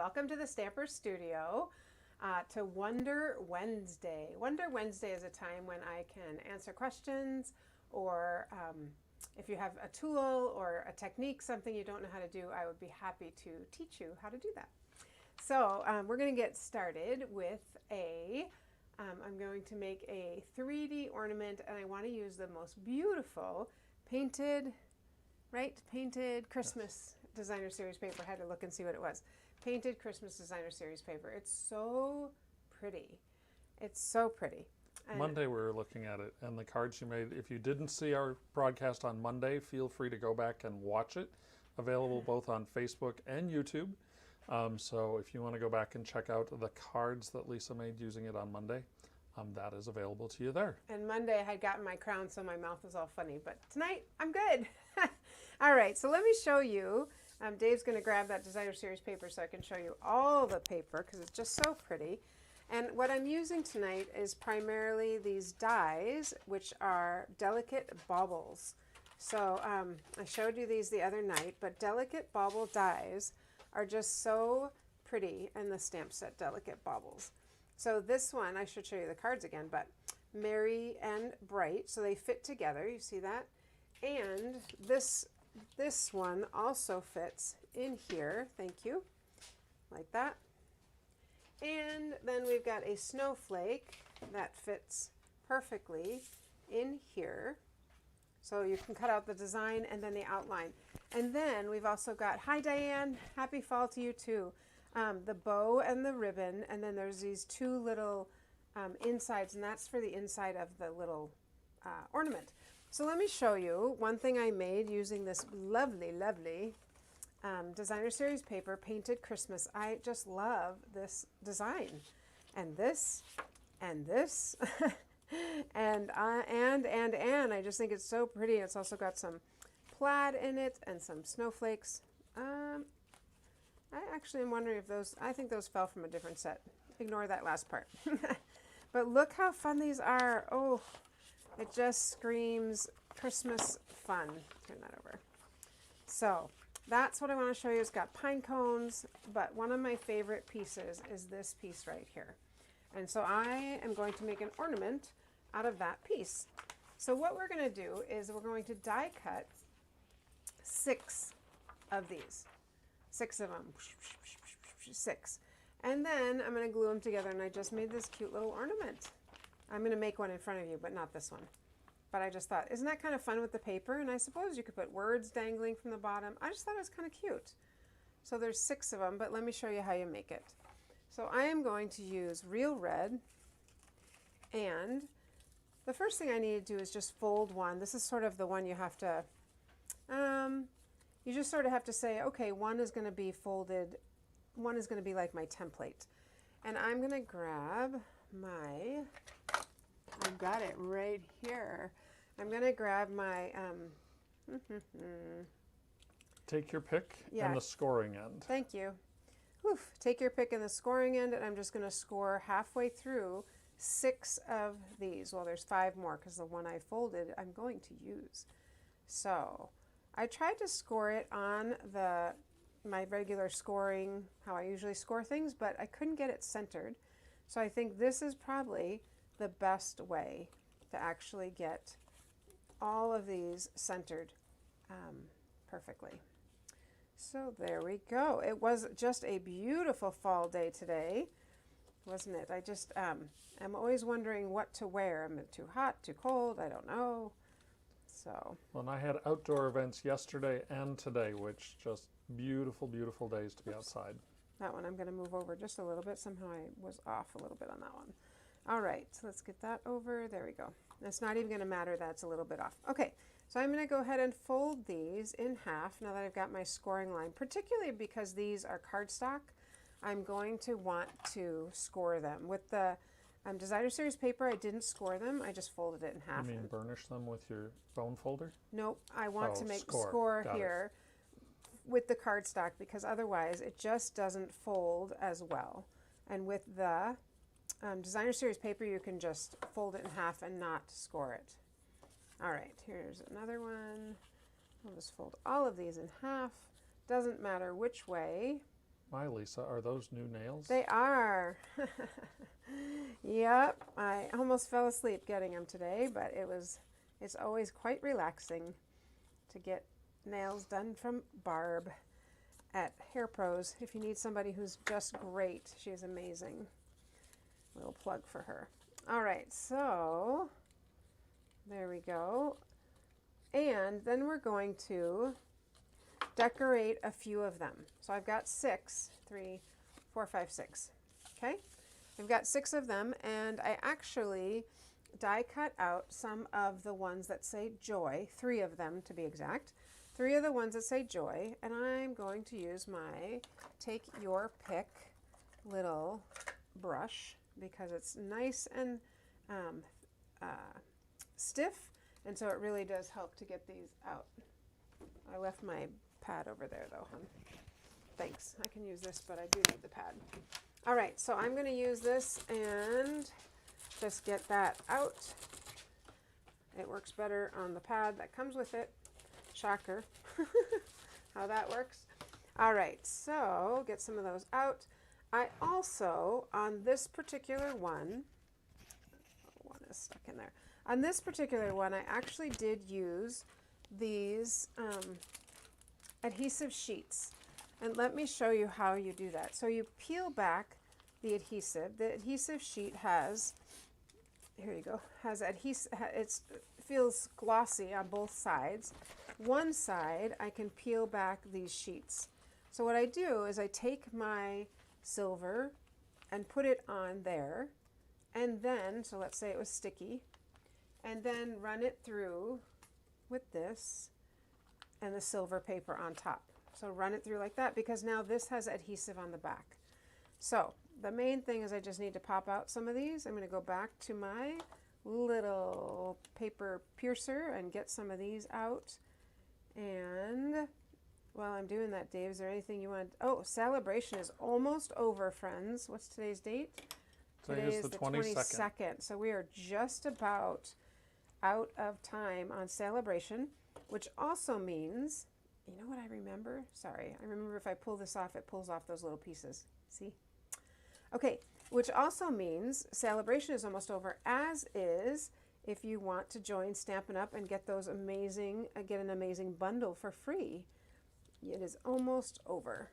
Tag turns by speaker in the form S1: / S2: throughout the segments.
S1: welcome to the Stamper Studio to Wonder Wednesday. Wonder Wednesday is a time when I can answer questions, or if you have a tool or a technique, something you don't know how to do, I would be happy to teach you how to do that. So we're going to get started with I'm going to make a 3D ornament, and I want to use the most beautiful painted Christmas Designer Series paper. I had to look and see what it was. Painted Christmas Designer Series paper. It's so pretty. It's so pretty. And
S2: Monday we were looking at it, and the cards you made. If you didn't see our broadcast on Monday, feel free to go back and watch it. Available both on Facebook and YouTube. So if you want to go back and check out the cards that Lisa made using it on Monday, that is available to you there.
S1: And Monday I had gotten my crown, so my mouth was all funny. But tonight, I'm good. All right, so let me show you. Dave's going to grab that Designer Series paper so I can show you all the paper because it's just so pretty. And what I'm using tonight is primarily these dies, which are delicate baubles. So I showed you these the other night, but delicate bauble dies are just so pretty in the stamp set, delicate baubles. So this one, I should show you the cards again, but Merry and Bright, so they fit together, you see that? And this one also fits in here, thank you, like that. And then we've got a snowflake that fits perfectly in here. So you can cut out the design and then the outline. And then we've also got, hi Diane, happy fall to you too. The bow and the ribbon, and then there's these two little insides, and that's for the inside of the little ornament. So let me show you one thing I made using this lovely, lovely Designer Series paper, Painted Christmas. I just love this design. And this, and this, and I just think it's so pretty. It's also got some plaid in it and some snowflakes. I actually am wondering if those, I think those fell from a different set. Ignore that last part. But look how fun these are. Oh, it just screams Christmas fun. Turn that over. So that's what I want to show you. It's got pine cones, but one of my favorite pieces is this piece right here. And so I am going to make an ornament out of that piece. So what we're going to do is we're going to die cut 6 of these. 6 of them. 6. And then I'm going to glue them together, and I just made this cute little ornament. I'm going to make one in front of you, but not this one. But I just thought, isn't that kind of fun with the paper? And I suppose you could put words dangling from the bottom. I just thought it was kind of cute. So there's 6 of them, but let me show you how you make it. So I am going to use real red, and the first thing I need to do is just fold one. This is sort of the one you have to, you just sort of have to say, okay, one is going to be folded, one is going to be like my template. And I'm going to grab my, I've got it right here. I'm going to grab my,
S2: Take your pick and the scoring end.
S1: Thank you. Oof. Take your pick and the scoring end, and I'm just going to score halfway through 6 of these. Well, there's 5 more because the one I folded I'm going to use. So I tried to score it on my regular scoring, how I usually score things, but I couldn't get it centered. So I think this is probably the best way to actually get all of these centered perfectly. So there we go. It was just a beautiful fall day today, wasn't it? I just I'm always wondering what to wear. Am I too hot, too cold? I don't know. So.
S2: Well, and I had outdoor events yesterday and today, which just beautiful, beautiful days to be outside.
S1: That one I'm going to move over just a little bit. Somehow I was off a little bit on that one. All right, so let's get that over. There we go. It's not even going to matter that it's a little bit off. Okay, so I'm going to go ahead and fold these in half now that I've got my scoring line, particularly because these are cardstock. I'm going to want to score them. With the Designer Series paper, I didn't score them. I just folded it in half.
S2: You mean burnish them with your bone folder?
S1: Nope, I want to make score here with the cardstock because otherwise it just doesn't fold as well. And with the Designer Series paper, you can just fold it in half and not score it. All right, here's another one. I'll just fold all of these in half. Doesn't matter which way.
S2: My, Lisa, are those new nails?
S1: They are. Yep, I almost fell asleep getting them today, but it's always quite relaxing to get nails done from Barb at Hair Pros. If you need somebody who's just great, she's amazing. Little plug for her. All right, so there we go. And then we're going to decorate a few of them. So I've got 6, 3, 4, 5, 6. Okay, I've got 6 of them, and I actually die cut out some of the ones that say joy, 3 of them to be exact. 3 of the ones that say joy, and I'm going to use my take your pick little brush because it's nice and stiff, and so it really does help to get these out. I left my pad over there though, hon. Thanks. I can use this, but I do need the pad. All right, so I'm going to use this and just get that out. It works better on the pad that comes with it. Shocker how that works. All right, so get some of those out. I also, on this particular one is stuck in there. On this particular one, I actually did use these adhesive sheets. And let me show you how you do that. So you peel back the adhesive. The adhesive sheet has, here you go, has adhesive, it feels glossy on both sides. One side, I can peel back these sheets. So what I do is I take my silver and put it on there, and then, so let's say it was sticky, and then run it through with this and the silver paper on top. So run it through like that, because now this has adhesive on the back. So the main thing is I just need to pop out some of these. I'm going to go back to my little paper piercer and get some of these out. And while I'm doing that, Dave, is there anything you want? Oh, celebration is almost over, friends. What's today's date?
S2: Today is the 22nd.
S1: So we are just about out of time on celebration, which also means, you know what I remember? Sorry, I remember if I pull this off, it pulls off those little pieces. See? Okay, which also means celebration is almost over, as is if you want to join Stampin' Up! And get those amazing, get an amazing bundle for free. It is almost over.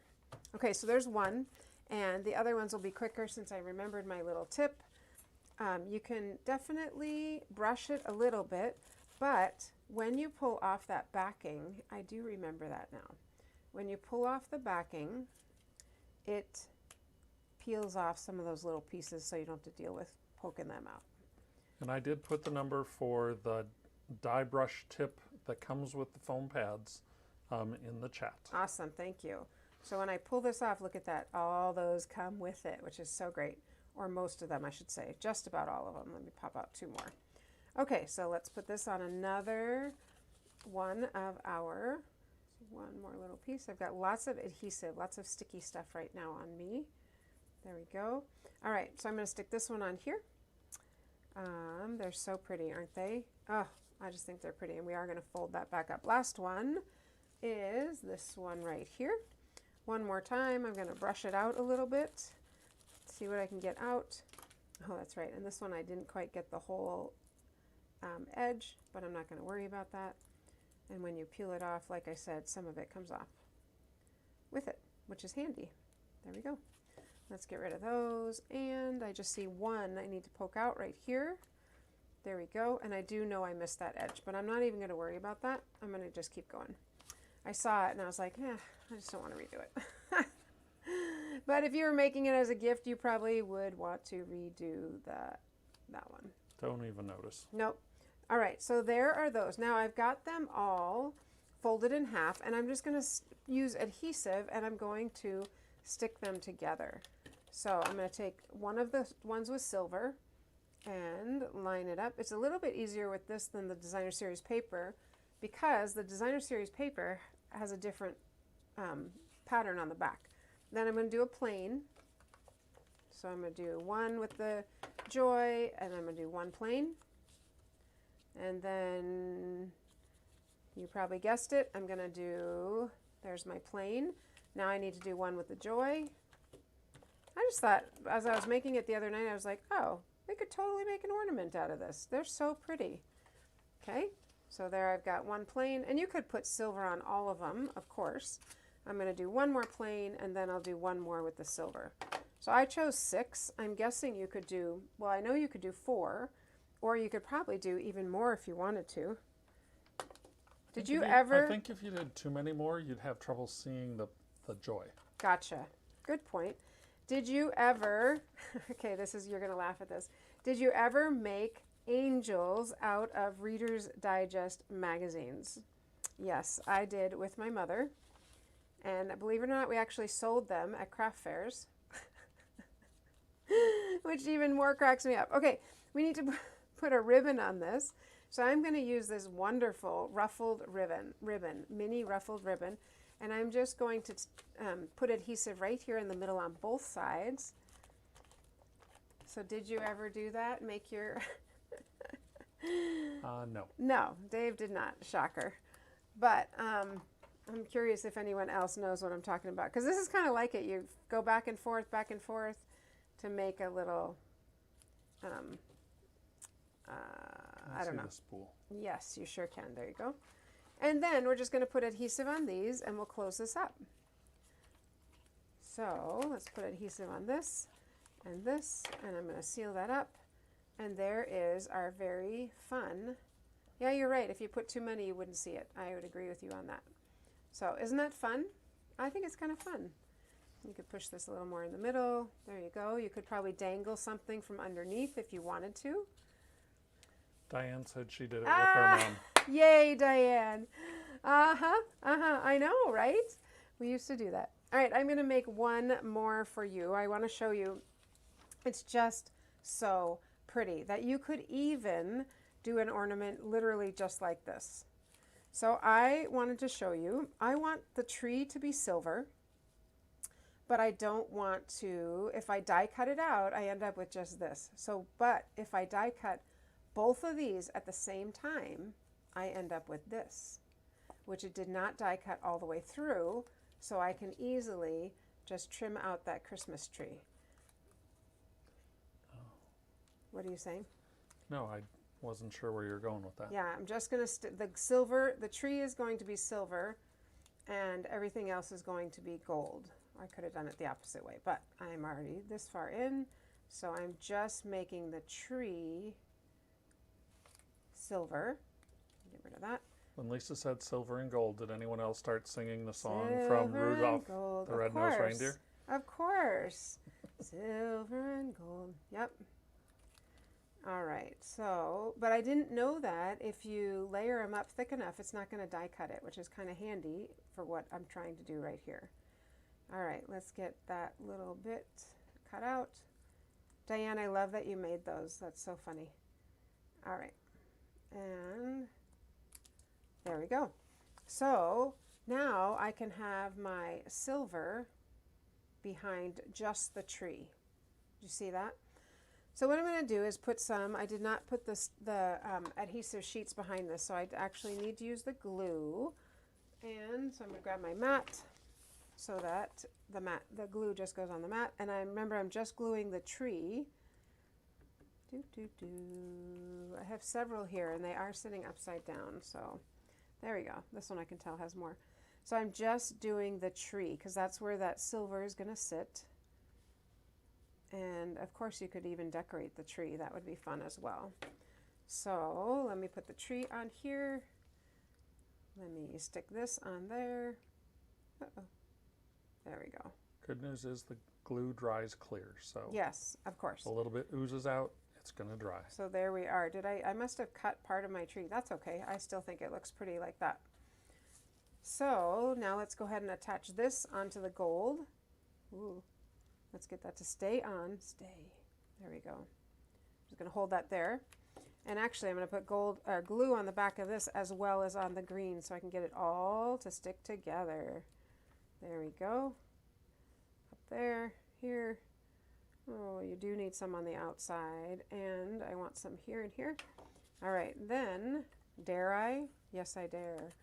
S1: Okay, so there's one, and the other ones will be quicker since I remembered my little tip. You can definitely brush it a little bit, but when you pull off that backing, I do remember that now. When you pull off the backing, it peels off some of those little pieces so you don't have to deal with poking them out.
S2: And I did put the number for the die brush tip that comes with the foam pads in the chat.
S1: Awesome, thank you. So when I pull this off, look at that. All those come with it, which is so great. Or most of them, I should say. Just about all of them. Let me pop out 2 more. Okay, so let's put this on another one of our, one more little piece. I've got lots of adhesive, lots of sticky stuff right now on me. There we go. All right, so I'm going to stick this one on here. They're so pretty, aren't they? Oh, I just think they're pretty, and we are going to fold that back up. Last one is this one right here. One more time, I'm going to brush it out a little bit, see what I can get out. Oh, that's right, and this one I didn't quite get the whole edge, but I'm not going to worry about that. And when you peel it off, like I said, some of it comes off with it, which is handy. There we go. Let's get rid of those, and I just see one I need to poke out right here. There we go, and I do know I missed that edge, but I'm not even going to worry about that. I'm going to just keep going. I saw it and I was like, I just don't want to redo it. But if you were making it as a gift, you probably would want to redo that one.
S2: Don't even notice.
S1: Nope. All right, so there are those. Now I've got them all folded in half, and I'm just going to use adhesive, and I'm going to stick them together. So I'm going to take one of the ones with silver and line it up. It's a little bit easier with this than the Designer Series paper, because the Designer Series paper has a different pattern on the back. Then I'm going to do a plain. So I'm going to do one with the joy, and I'm going to do one plain. And then, you probably guessed it, I'm going to do, there's my plain. Now I need to do one with the joy. I just thought, as I was making it the other night, I was like, oh, we could totally make an ornament out of this. They're so pretty. Okay, so there I've got one plain, and you could put silver on all of them, of course. I'm going to do one more plain, and then I'll do one more with the silver. So I chose 6. I'm guessing you could do, well, I know you could do 4, or you could probably do even more if you wanted to. Did you ever?
S2: I think if you did too many more, you'd have trouble seeing the joy.
S1: Gotcha. Good point. Did you ever, okay, you're going to laugh at this. Did you ever make angels out of Reader's Digest magazines? Yes, I did with my mother. And believe it or not, we actually sold them at craft fairs, which even more cracks me up. Okay, we need to put a ribbon on this. So I'm going to use this wonderful ruffled ribbon, mini ruffled ribbon. And I'm just going to put adhesive right here in the middle on both sides. So did you ever do that? Make your...
S2: No.
S1: No, Dave did not. Shocker. But I'm curious if anyone else knows what I'm talking about. Because this is kind of like it. You go back and forth to make a little... I don't know.
S2: The spool.
S1: Yes, you sure can. There you go. And then we're just going to put adhesive on these, and we'll close this up. So let's put adhesive on this, and I'm going to seal that up. And there is our very fun. Yeah, you're right. If you put too many, you wouldn't see it. I would agree with you on that. So isn't that fun? I think it's kind of fun. You could push this a little more in the middle. There you go. You could probably dangle something from underneath if you wanted to.
S2: Diane said she did it with her mom.
S1: Yay, Diane. I know, right? We used to do that. All right, I'm going to make one more for you. I want to show you. It's just so pretty that you could even do an ornament literally just like this. So I wanted to show you. I want the tree to be silver, but I don't want to, if I die cut it out, I end up with just this. So, but if I die cut both of these at the same time, I end up with this, which it did not die cut all the way through, so I can easily just trim out that Christmas tree.
S2: Oh.
S1: What are you saying?
S2: No, I wasn't sure where you were going with that.
S1: Yeah, I'm just going to, the tree is going to be silver, and everything else is going to be gold. I could have done it the opposite way, but I'm already this far in, so I'm just making the tree silver. Get rid of that.
S2: When Lisa said silver and gold, did anyone else start singing the song
S1: Silver
S2: from Rudolph the Red-Nosed
S1: course.
S2: Reindeer?
S1: Of course. Silver and gold. Yep. All right. So, but I didn't know that if you layer them up thick enough, it's not going to die cut it, which is kind of handy for what I'm trying to do right here. All right. Let's get that little bit cut out. Diane, I love that you made those. That's so funny. All right. And there we go. So now I can have my silver behind just the tree. Did you see that? So what I'm going to do is put some, I did not put the adhesive sheets behind this, so I actually need to use the glue. And so I'm going to grab my mat so that the glue just goes on the mat. And I remember I'm just gluing the tree. I have several here, and they are sitting upside down, so there we go. This one I can tell has more. So I'm just doing the tree because that's where that silver is going to sit. And of course you could even decorate the tree. That would be fun as well. So let me put the tree on here. Let me stick this on there. Uh-oh. There we go.
S2: Good news is the glue dries clear, so
S1: yes, of course.
S2: a little bit oozes out. It's going to dry.
S1: So there we are. I must have cut part of my tree. That's okay. I still think it looks pretty like that. So now let's go ahead and attach this onto the gold. Ooh, let's get that to stay on. Stay. There we go. I'm just going to hold that there. And actually I'm going to put glue on the back of this as well as on the green so I can get it all to stick together. There we go. Up there, here. Oh, you do need some on the outside, and I want some here and here. All right, then, dare I? Yes, I dare.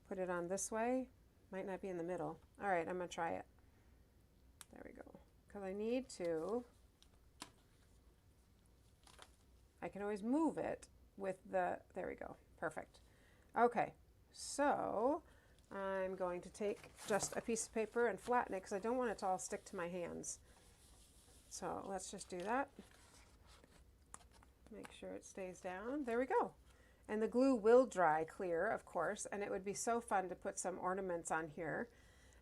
S1: Put it on this way. Might not be in the middle. All right, I'm going to try it. There we go. Because I need to. I can always move it with the, there we go. Perfect. Okay, so I'm going to take just a piece of paper and flatten it because I don't want it to all stick to my hands. So let's just do that. Make sure it stays down. There we go. And the glue will dry clear, of course, and it would be so fun to put some ornaments on here.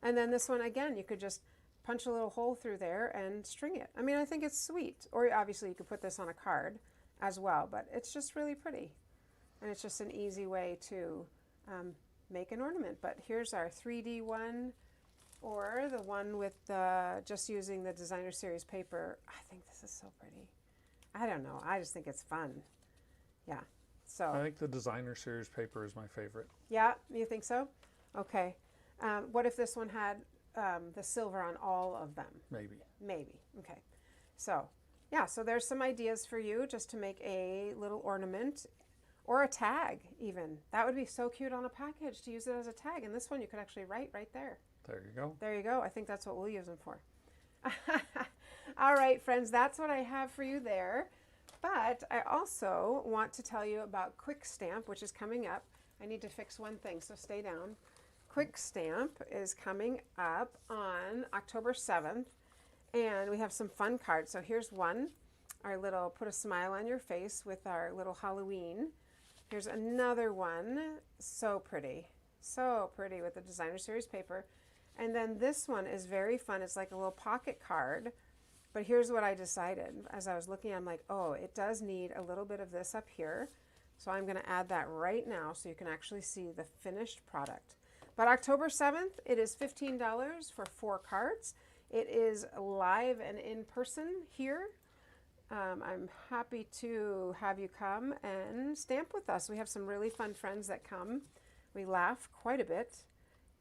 S1: And then this one, again, you could just punch a little hole through there and string it. I mean, I think it's sweet. Or obviously you could put this on a card as well, but it's just really pretty. And it's just an easy way to make an ornament. But here's our 3D one, or the one with just using the Designer Series paper. I think this is so pretty. I don't know. I just think it's fun. Yeah. So
S2: I think the Designer Series paper is my favorite.
S1: Yeah, you think so? Okay. What if this one had the silver on all of them?
S2: Maybe.
S1: Maybe. Okay. So yeah, so there's some ideas for you just to make a little ornament or a tag even. That would be so cute on a package to use it as a tag. And this one you could actually write right there.
S2: There you go.
S1: There you go. I think that's what we'll use them for. All right, friends, that's what I have for you there. But I also want to tell you about Quick Stamp, which is coming up. I need to fix one thing, so stay down. Quick Stamp is coming up on October 7th, and we have some fun cards. So here's one, our little put a smile on your face with our little Halloween. Here's another one, so pretty with the Designer Series paper. And then this one is very fun. It's like a little pocket card. But here's what I decided. As I was looking, I'm like, oh, it does need a little bit of this up here. So I'm going to add that right now so you can actually see the finished product. But October 7th, it is $15 for 4 cards. It is live and in person here. I'm happy to have you come and stamp with us. We have some really fun friends that come. We laugh quite a bit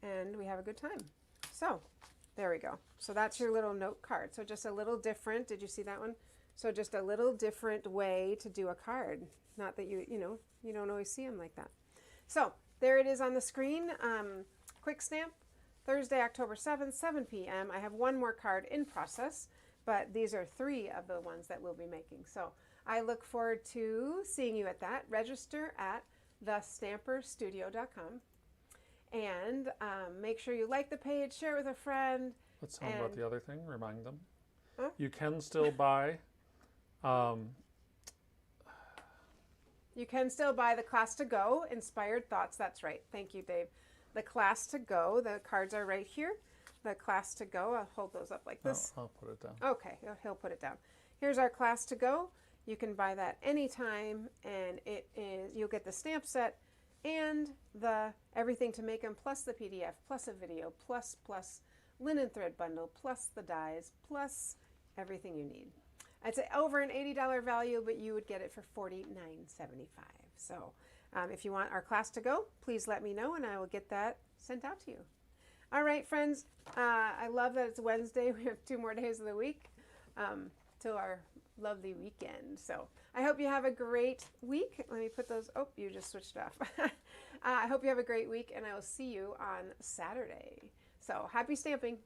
S1: and we have a good time. So there we go. So that's your little note card. So just a little different. Did you see that one? So just a little different way to do a card. Not that you don't always see them like that. So there it is on the screen. Quick Stamp, Thursday, October 7th, 7 p.m. I have one more card in process, but these are 3 of the ones that we'll be making. So I look forward to seeing you at that. Register at thestamperstudio.com. And make sure you like the page, share it with a friend.
S2: Let's talk about the other thing. Remind them. Huh? You can still buy.
S1: You can still buy the Class to Go Inspired Thoughts. That's right. Thank you, Dave. The Class to Go. The cards are right here. The Class to Go. I'll hold those up like this.
S2: I'll put it down.
S1: Okay, he'll put it down. Here's our Class to Go. You can buy that anytime, and you'll get the stamp set and the everything to make them, plus the PDF, plus a video, plus linen thread bundle, plus the dies, plus everything you need. It's over an $80 value, but you would get it for $49.75. So if you want our Class to Go, please let me know and I will get that sent out to you. All right, friends, I love that it's Wednesday. We have 2 more days of the week till our lovely weekend. So I hope you have a great week. Let me put those, oh, you just switched off. I hope you have a great week and I will see you on Saturday. So happy stamping.